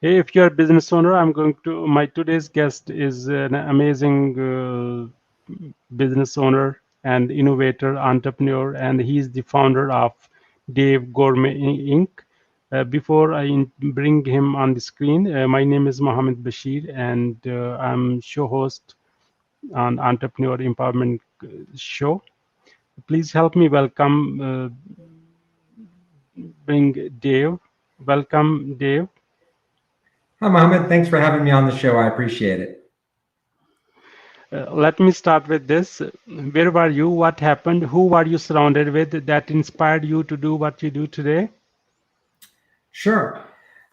Hey, if you're a business owner, my today's guest is an amazing business owner and innovator, entrepreneur, and he's the founder of Dave Gourmet Inc. Before bring him on the screen, my name is Mohammed Bashir, and I'm show host on Entrepreneur Empowerment Show. Please help me bring Dave. Welcome, Dave. Hi, Mohammed. Thanks for having me on the show. I appreciate it. Let me start with this. Where were you? What happened? Who were you surrounded with that inspired you to do what you do today? Sure.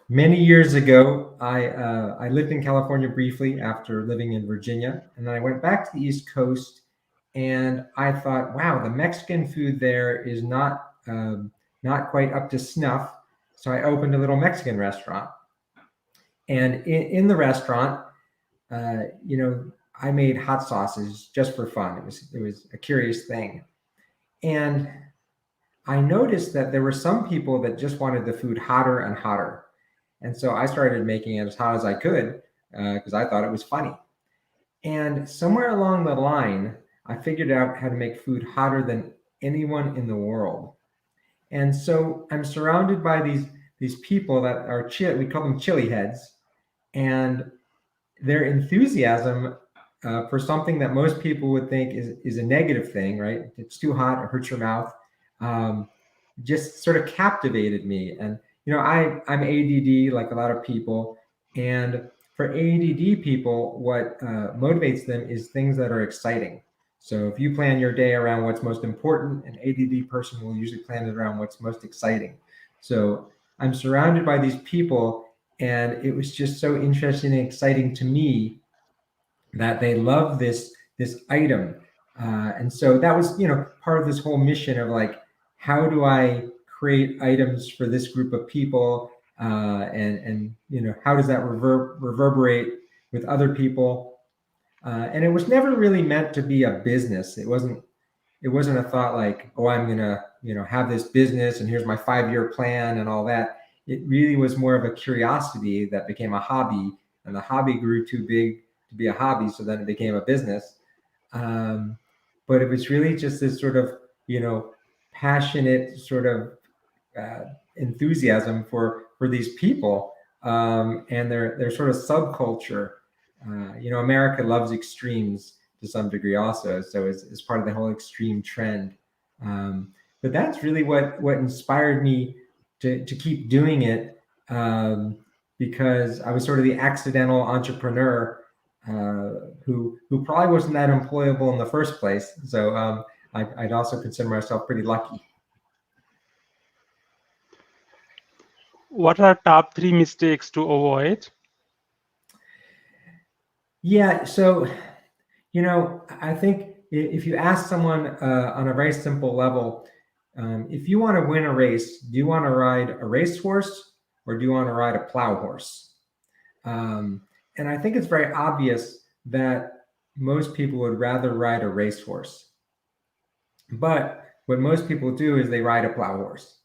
Many years ago, I lived in California briefly after living in Virginia, and then I went back to the East Coast, and I thought, wow, the Mexican food there is not quite up to snuff. So I opened a little Mexican restaurant, and in the restaurant, you know, I made hot sauces just for fun. It was a curious thing, and I noticed that there were some people that just wanted the food hotter and hotter. And so I started making it as hot as I could because I thought it was funny. And somewhere along the line, I figured out how to make food hotter than anyone in the world. And so I'm surrounded by these people that are we call them chili heads, and their enthusiasm for something that most people would think is a negative thing, right? It's too hot, it hurts your mouth. Um, just sort of captivated me. And I'm ADD like a lot of people, and for ADD people, what motivates them is things that are exciting. So if you plan your day around what's most important, an ADD person will usually plan it around what's most exciting. So I'm surrounded by these people, and it was just so interesting and exciting to me that they love this item. And so that was part of this whole mission of like, how do I create items for this group of people, and how does that reverberate with other people. And it was never really meant to be a business. It wasn't a thought like, oh, I'm gonna have this business and here's my 5-year plan and all that. It really was more of a curiosity that became a hobby, and the hobby grew too big to be a hobby, so then it became a business. um, but it was really just this sort of passionate sort of uh, enthusiasm for these people, and their sort of subculture. America loves extremes to some degree also, so it's part of the whole extreme trend. But that's really what inspired me to keep doing it, because I was sort of the accidental entrepreneur, who probably wasn't that employable in the first place. So I'd also consider myself pretty lucky. What are top three mistakes to avoid? Yeah, so I think if you ask someone on a very simple level, if you want to win a race, do you want to ride a racehorse or do you want to ride a plow horse? And I think it's very obvious that most people would rather ride a racehorse. But what most people do is they ride a plow horse,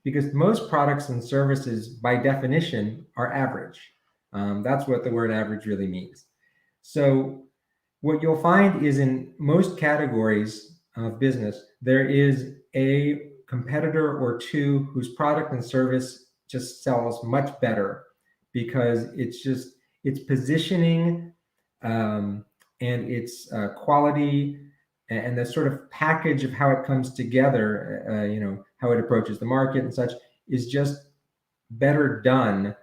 because most products and services, by definition, are average. That's what the word average really means. So what you'll find is in most categories of business, there is a competitor or two whose product and service just sells much better because it's positioning, and its quality, and the sort of package of how it comes together, how it approaches the market and such, is just better done,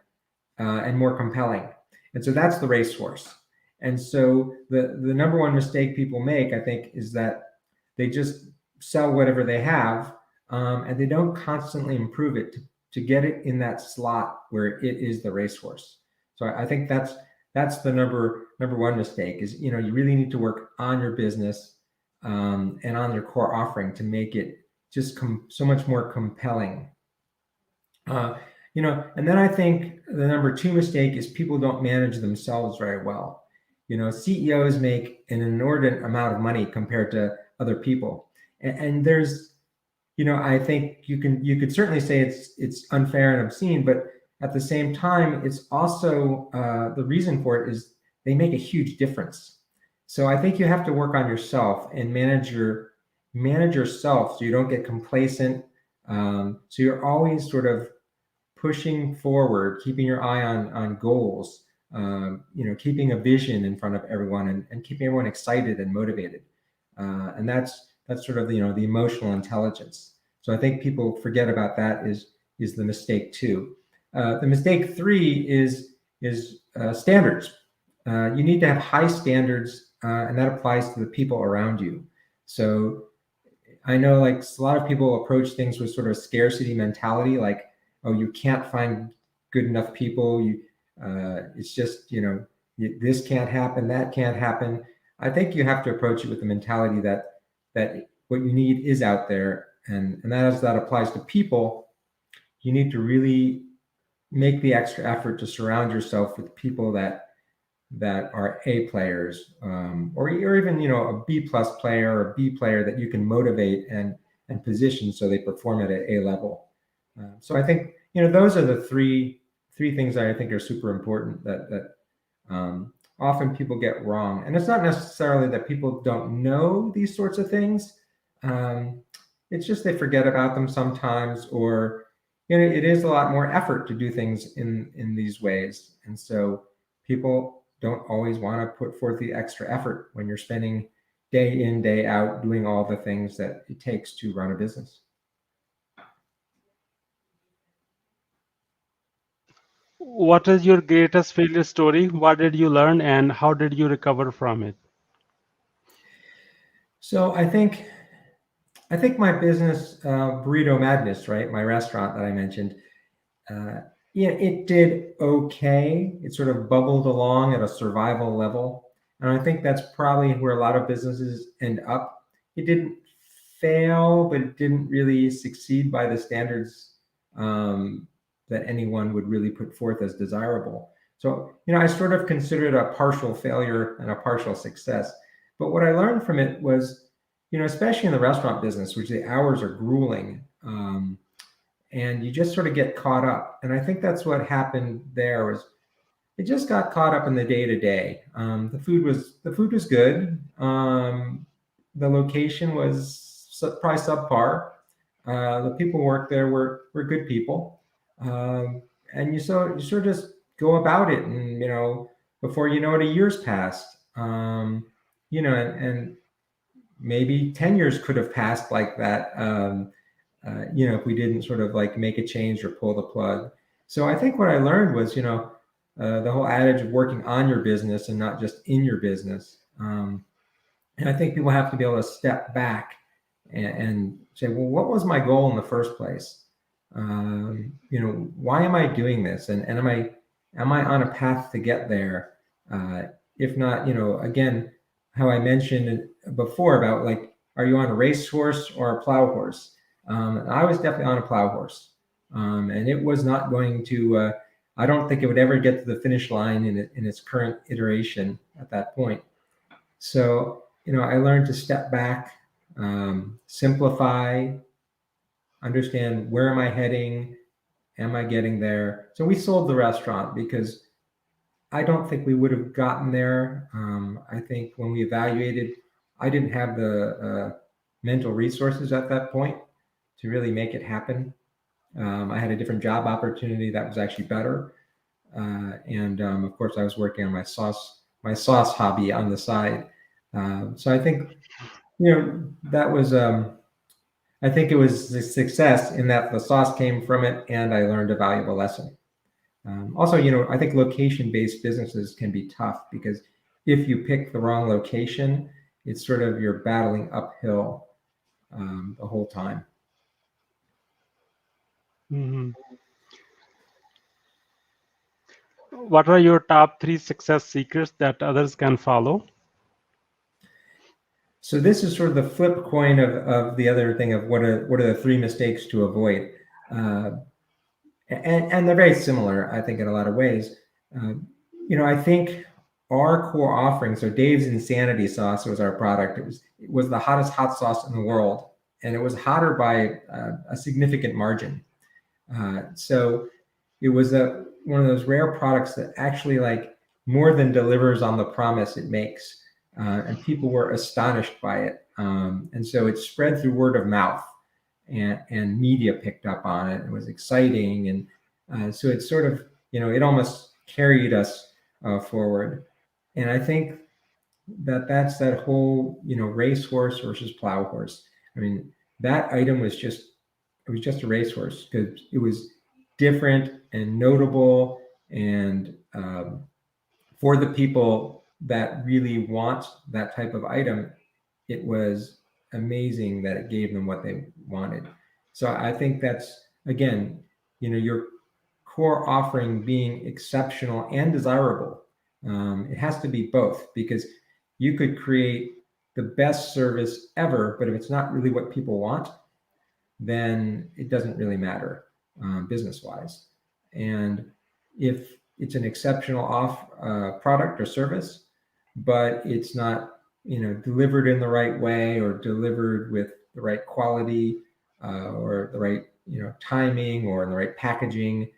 and more compelling. And so that's the racehorse. And so the number one mistake people make, I think, is that they just sell whatever they have, and they don't constantly improve it to get it in that slot where it is the racehorse. So I think that's the number one mistake is, you really need to work on your business, and on your core offering to make it just so much more compelling. Uh, and then I think the number two mistake is people don't manage themselves very well. CEOs make an inordinate amount of money compared to other people, and there's, I think you could certainly say it's unfair and obscene, but at the same time, it's also the reason for it is they make a huge difference. So I think you have to work on yourself and manage yourself so you don't get complacent. So you're always sort of pushing forward, keeping your eye on goals, keeping a vision in front of everyone and keeping everyone excited and motivated. And that's sort of the emotional intelligence. So I think people forget about that is the mistake two. The mistake three is standards. You need to have high standards, and that applies to the people around you. So I know like a lot of people approach things with sort of scarcity mentality, like, oh, you can't find good enough people. It's just, this can't happen, that can't happen. I think you have to approach it with the mentality that what you need is out there, and as that applies to people, you need to really make the extra effort to surround yourself with people that are A players, or even a B plus player or a B player that you can motivate and position so they perform at an A level. So I think those are the three things that I think are super important that often people get wrong. And it's not necessarily that people don't know these sorts of things. It's just they forget about them sometimes, or it is a lot more effort to do things in these ways, and so people don't always want to put forth the extra effort when you're spending day in, day out doing all the things that it takes to run a business. What is your greatest failure story? What did you learn and how did you recover from it? So I think my business, Burrito Madness, right, my restaurant that I mentioned, uh, it did okay. It sort of bubbled along at a survival level. And I think that's probably where a lot of businesses end up. It didn't fail, but it didn't really succeed by the standards that anyone would really put forth as desirable. So, I sort of consider it a partial failure and a partial success. But what I learned from it was, especially in the restaurant business, which the hours are grueling. And you just sort of get caught up. And I think that's what happened there was it just got caught up in the day to day. The food was good. The location was probably subpar. The people who worked there were good people, and you sort of just go about it, and before you know it, a year's passed. And maybe 10 years could have passed like that. If we didn't sort of like make a change or pull the plug. So I think what I learned was, the whole adage of working on your business and not just in your business. And I think people have to be able to step back and say, well, what was my goal in the first place? Why am I doing this? And am I on a path to get there? If not, again, how I mentioned before about like, are you on a racehorse or a plow horse? I was definitely on a plow horse, and it was not going to. I don't think it would ever get to the finish line in its current iteration at that point. So I learned to step back, simplify, understand where am I heading, am I getting there. So we sold the restaurant because I don't think we would have gotten there. I think when we evaluated, I didn't have the mental resources at that point to really make it happen. I had a different job opportunity that was actually better, and of course, I was working on my sauce hobby on the side. So I think that was. I think it was a success in that the sauce came from it, and I learned a valuable lesson. Also, I think location-based businesses can be tough because if you pick the wrong location, it's sort of you're battling uphill the whole time. Mhm. What are your top three success secrets that others can follow? So this is sort of the flip coin of the other thing of what are the three mistakes to avoid, uh, and they're very similar, I think, in a lot of ways. Uh, I think our core offering. So Dave's Insanity Sauce was our product. It was the hottest hot sauce in the world, and it was hotter by a significant margin. So it was a one of those rare products that actually like more than delivers on the promise it makes, and people were astonished by it. And so it spread through word of mouth, and media picked up on it. It was exciting, and so it's sort of, it almost carried us forward. And I think that's that whole, racehorse versus plow horse. I mean, that item was just, it was just a racehorse because it was different and notable, and for the people that really want that type of item, it was amazing that it gave them what they wanted. So I think that's, again, your core offering being exceptional and desirable. It has to be both, because you could create the best service ever, but if it's not really what people want, then it doesn't really matter, business wise. And if it's an exceptional product or service, but it's not, delivered in the right way, or delivered with the right quality, or the right, timing, or in the right packaging,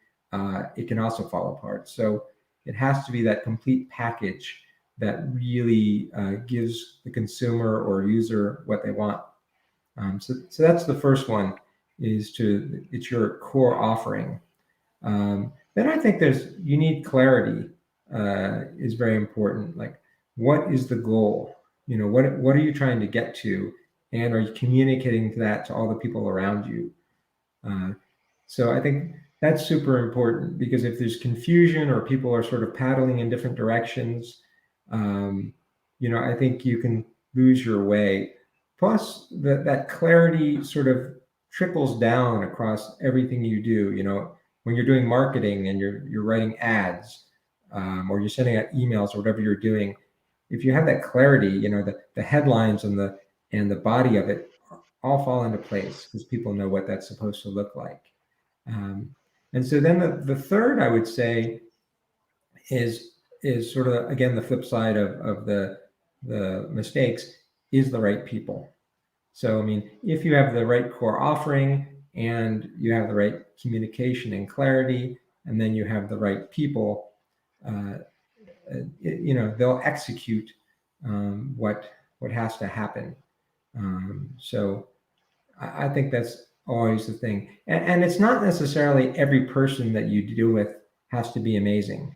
it can also fall apart. So it has to be that complete package that really gives the consumer or user what they want. So that's the first one, it's your core offering. Then I think you need clarity, is very important. Like, what is the goal? What are you trying to get to? And are you communicating that to all the people around you? Uh, so I think that's super important, because if there's confusion, or people are sort of paddling in different directions, um, I think you can lose your way. Plus, that clarity sort of trickles down across everything you do. When you're doing marketing and you're writing ads, or you're sending out emails, or whatever you're doing, if you have that clarity, the headlines and the body of it all fall into place, because people know what that's supposed to look like. Um, and so then the third, I would say, is sort of, again, the flip side of the mistakes, is the right people. So, I mean, if you have the right core offering, and you have the right communication and clarity, and then you have the right people, uh, they'll execute what has to happen. So I think that's always the thing. And it's not necessarily every person that you deal with has to be amazing.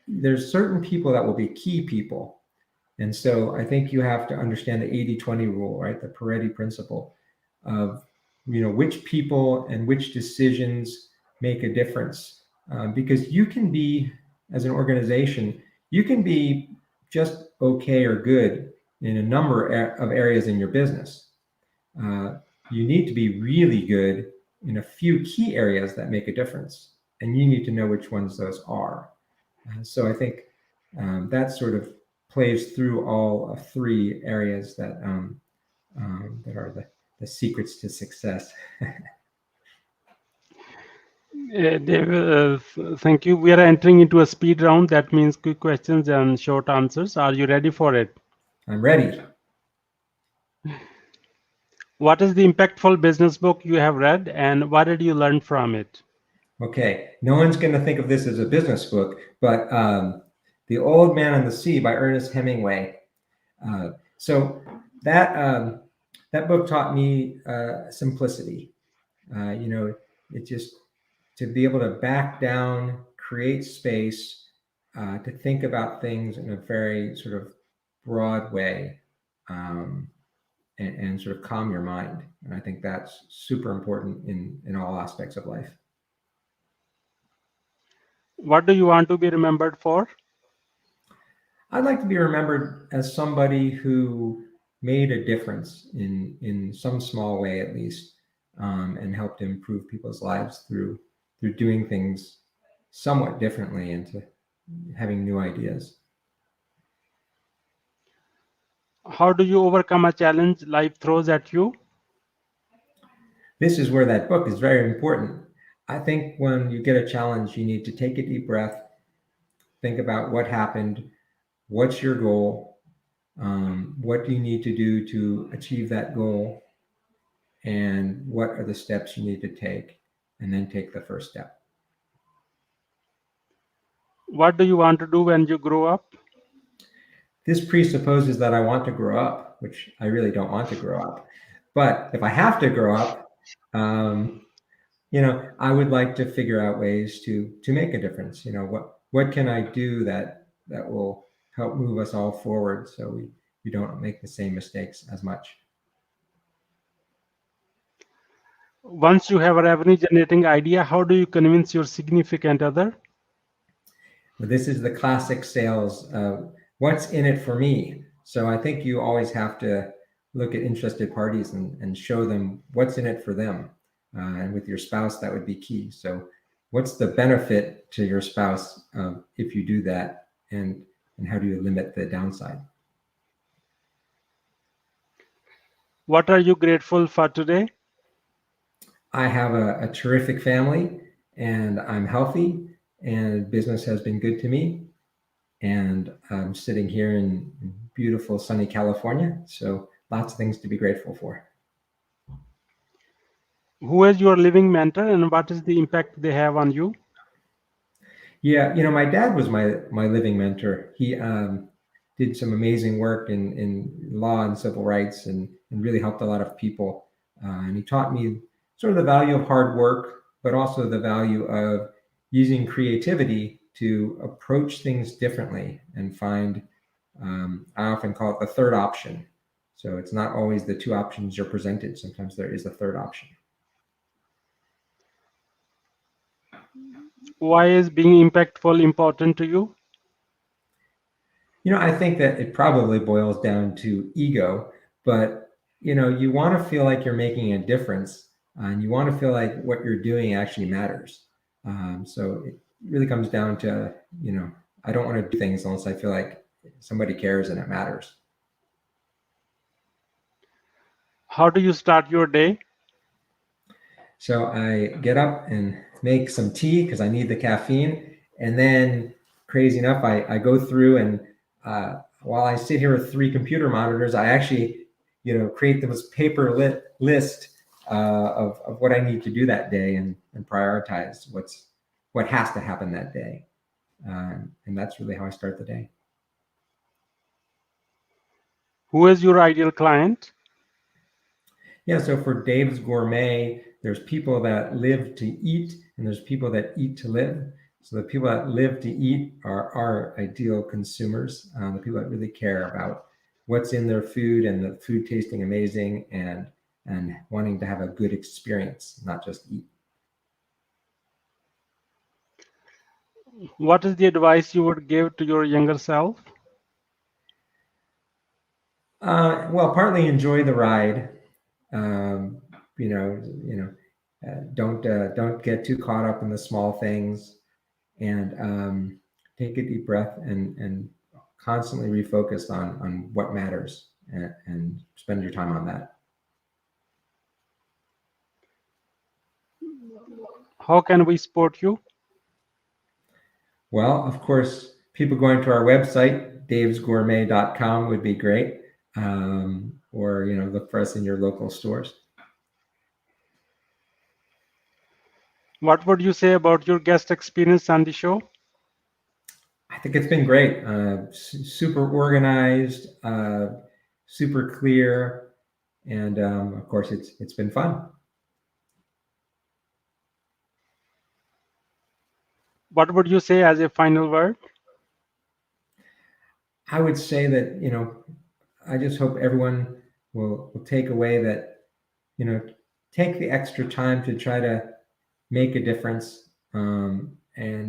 There's certain people that will be key people. And so I think you have to understand the 80-20 rule, right? The Pareto principle of, which people and which decisions make a difference. Because you can be, as an organization, you can be just okay or good in a number of areas in your business. You need to be really good in a few key areas that make a difference, and you need to know which ones those are. So I think that sort of plays through all of three areas that are the secrets to success. Dave, thank you. We are entering into a speed round. That means quick questions and short answers. Are you ready for it? I'm ready. What is the impactful business book you have read, and what did you learn from it? Okay, no one's going to think of this as a business book, but The Old Man and the Sea by Ernest Hemingway. So that book taught me simplicity. It just, to be able to back down, create space, to think about things in a very sort of broad way, and sort of calm your mind. And I think that's super important in all aspects of life. What do you want to be remembered for? I'd like to be remembered as somebody who made a difference in some small way, at least, and helped improve people's lives through doing things somewhat differently, and to having new ideas. How do you overcome a challenge life throws at you? This is where that book is very important. I think when you get a challenge, you need to take a deep breath, think about what happened, what's your goal, what do you need to do to achieve that goal, and what are the steps you need to take, and then take the first step. What do you want to do when you grow up? This presupposes that I want to grow up, which I really don't want to grow up. But if I have to grow up, um, I would like to figure out ways to make a difference. What can I do that will help move us all forward so we don't make the same mistakes as much. Once you have a revenue generating idea, how do you convince your significant other? But this is the classic sales. What's in it for me? So I think you always have to look at interested parties and show them what's in it for them. And with your spouse, that would be key. So, what's the benefit to your spouse if you do that, and how do you limit the downside? What are you grateful for today? I have a terrific family, and I'm healthy, and business has been good to me. And I'm sitting here in beautiful sunny California. So lots of things to be grateful for. Who is your living mentor and what is the impact they have on you? Yeah, my dad was my living mentor. He did some amazing work in law and civil rights, and really helped a lot of people. And he taught me sort of the value of hard work, but also the value of using creativity to approach things differently and find. I often call it the third option. So it's not always the two options you're presented. Sometimes there is a third option. Why is being impactful important to you? I think that it probably boils down to ego, but you want to feel like you're making a difference, and you want to feel like what you're doing actually matters. So it really comes down to, I don't want to do things unless I feel like somebody cares and it matters. How do you start your day? So I get up and make some tea because I need the caffeine. And then, crazy enough, I go through and while I sit here with three computer monitors, I actually, create this paper list of what I need to do that day, and prioritize what has to happen that day. And that's really how I start the day. Who is your ideal client? Yeah, so for Dave's Gourmet, there's people that live to eat, and there's people that eat to live. So the people that live to eat are our ideal consumers, the people that really care about what's in their food and the food tasting amazing, and wanting to have a good experience, not just eat. What is the advice you would give to your younger self? Well, partly enjoy the ride. Um, don't get too caught up in the small things, and take a deep breath, and constantly refocus on what matters, and spend your time on that. How can we support you? Well, of course, people going to our website, davesgourmet.com, would be great. Or look for us in your local stores. What would you say about your guest experience on the show? I think it's been great. Super organized, super clear, and of course, it's been fun. What would you say as a final word? I would say that I just hope everyone will take away that, take the extra time to try to make a difference, and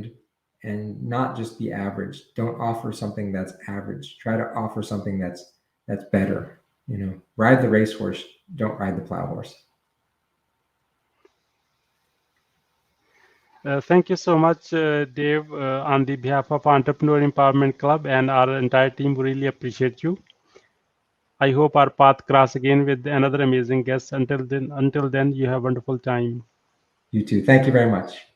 not just be average. Don't offer something that's average. Try to offer something that's better. Ride the racehorse. Don't ride the plow horse. Thank you so much, Dave, on the behalf of Entrepreneur Empowerment Club and our entire team. We really appreciate you. I hope our path cross again with another amazing guest. Until then, you have a wonderful time. You too. Thank you very much.